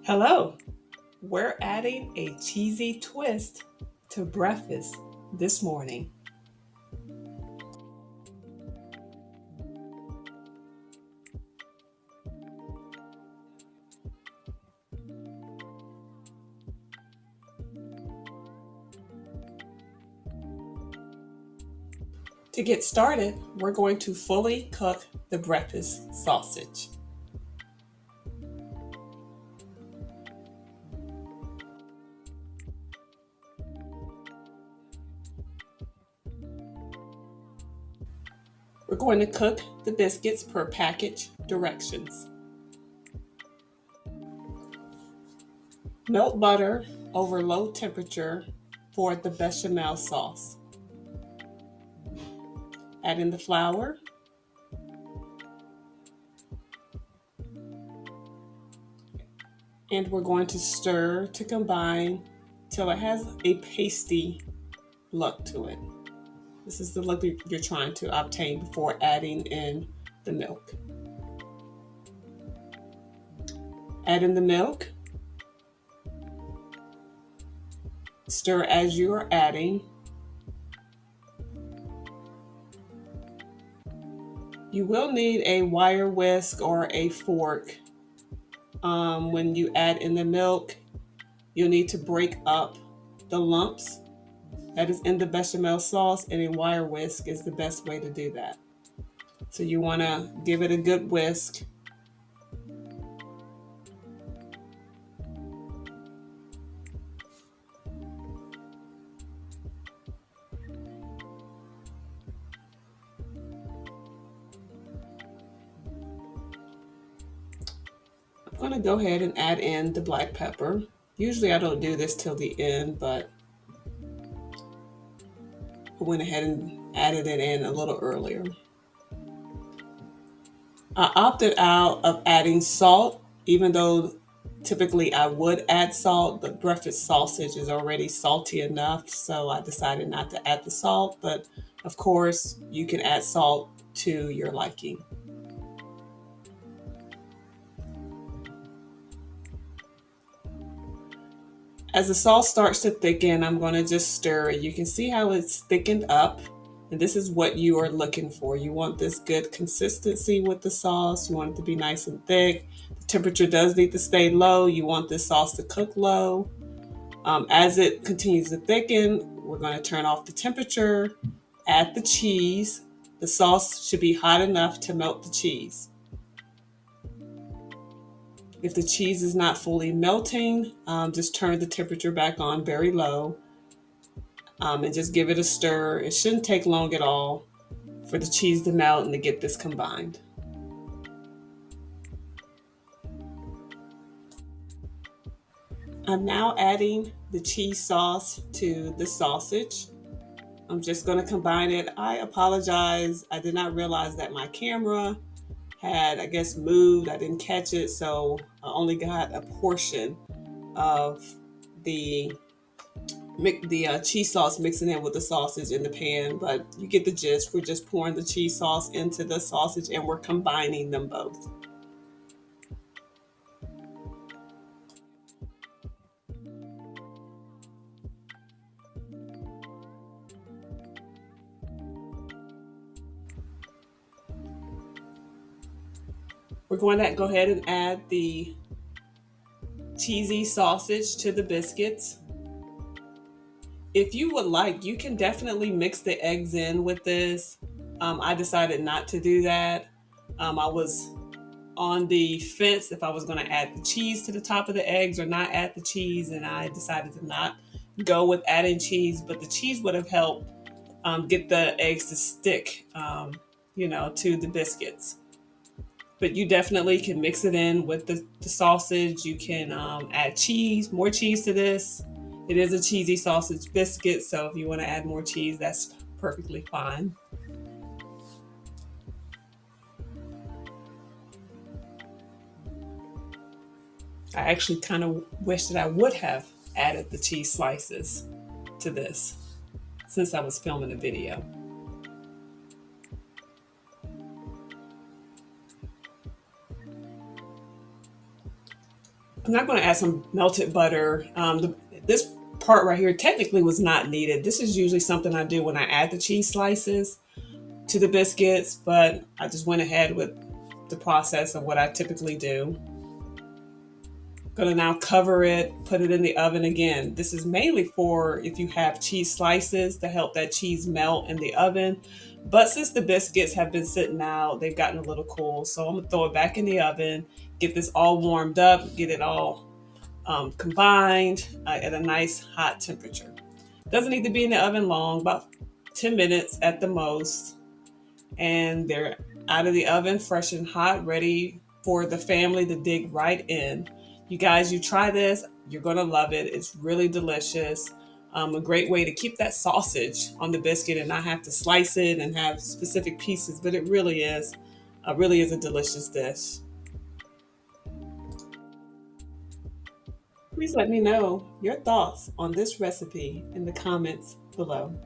Hello, we're adding a cheesy twist to breakfast this morning. To get started, we're going to fully cook the breakfast sausage. We're going to cook the biscuits per package directions. Melt butter over low temperature for the bechamel sauce. Add in the flour. And we're going to stir to combine till it has a pasty look to it. This is the look you're trying to obtain before adding in the milk. Add in the milk. Stir as you are adding. You will need a wire whisk or a fork. When you add in the milk, you'll need to break up the lumps that is in the bechamel sauce, and a wire whisk is the best way to do that. So you want to give it a good whisk. I'm going to go ahead and add in the black pepper. Usually I don't do this till the end, but I went ahead and added it in a little earlier. I opted out of adding salt, even though typically I would add salt, but breakfast sausage is already salty enough, so I decided not to add the salt, but of course you can add salt to your liking. As the sauce starts to thicken, I'm going to just stir it. You can see how it's thickened up, and this is what you are looking for. You want this good consistency with the sauce. You want it to be nice and thick. The temperature does need to stay low. You want this sauce to cook low. As it continues to thicken, we're going to turn off the temperature, add the cheese. The sauce should be hot enough to melt the cheese. If the cheese is not fully melting, just turn the temperature back on very low, and just give it a stir. It shouldn't take long at all for the cheese to melt and to get this combined. I'm now adding the cheese sauce to the sausage. I'm just going to combine it. I apologize. I did not realize that my camera had, I guess, moved. I didn't catch it, so I only got a portion of the cheese sauce mixing in with the sausage in the pan, but you get the gist. We're just pouring the cheese sauce into the sausage and we're combining them both. We're going to go ahead and add the cheesy sausage to the biscuits. If you would like, you can definitely mix the eggs in with this. I decided not to do that. I was on the fence if I was going to add the cheese to the top of the eggs or not add the cheese, and I decided to not go with adding cheese, but the cheese would have helped get the eggs to stick, to the biscuits. But you definitely can mix it in with the sausage. You can add cheese, more cheese to this. It is a cheesy sausage biscuit, so if you want to add more cheese, that's perfectly fine. I actually kind of wish that I would have added the cheese slices to this since I was filming the video. I'm not going to add some melted butter. This part right here technically was not needed. This is usually something I do when I add the cheese slices to the biscuits, but I just went ahead with the process of what I typically do. Gonna now cover it, put it in the oven again. This is mainly for if you have cheese slices to help that cheese melt in the oven. But since the biscuits have been sitting out, they've gotten a little cool. So I'm gonna throw it back in the oven, get this all warmed up, get it all combined at a nice hot temperature. Doesn't need to be in the oven long, about 10 minutes at the most. And they're out of the oven, fresh and hot, ready for the family to dig right in. You guys, you try this, you're going to love it. It's really delicious. A great way to keep that sausage on the biscuit and not have to slice it and have specific pieces, but it really is a delicious dish. Please let me know your thoughts on this recipe in the comments below.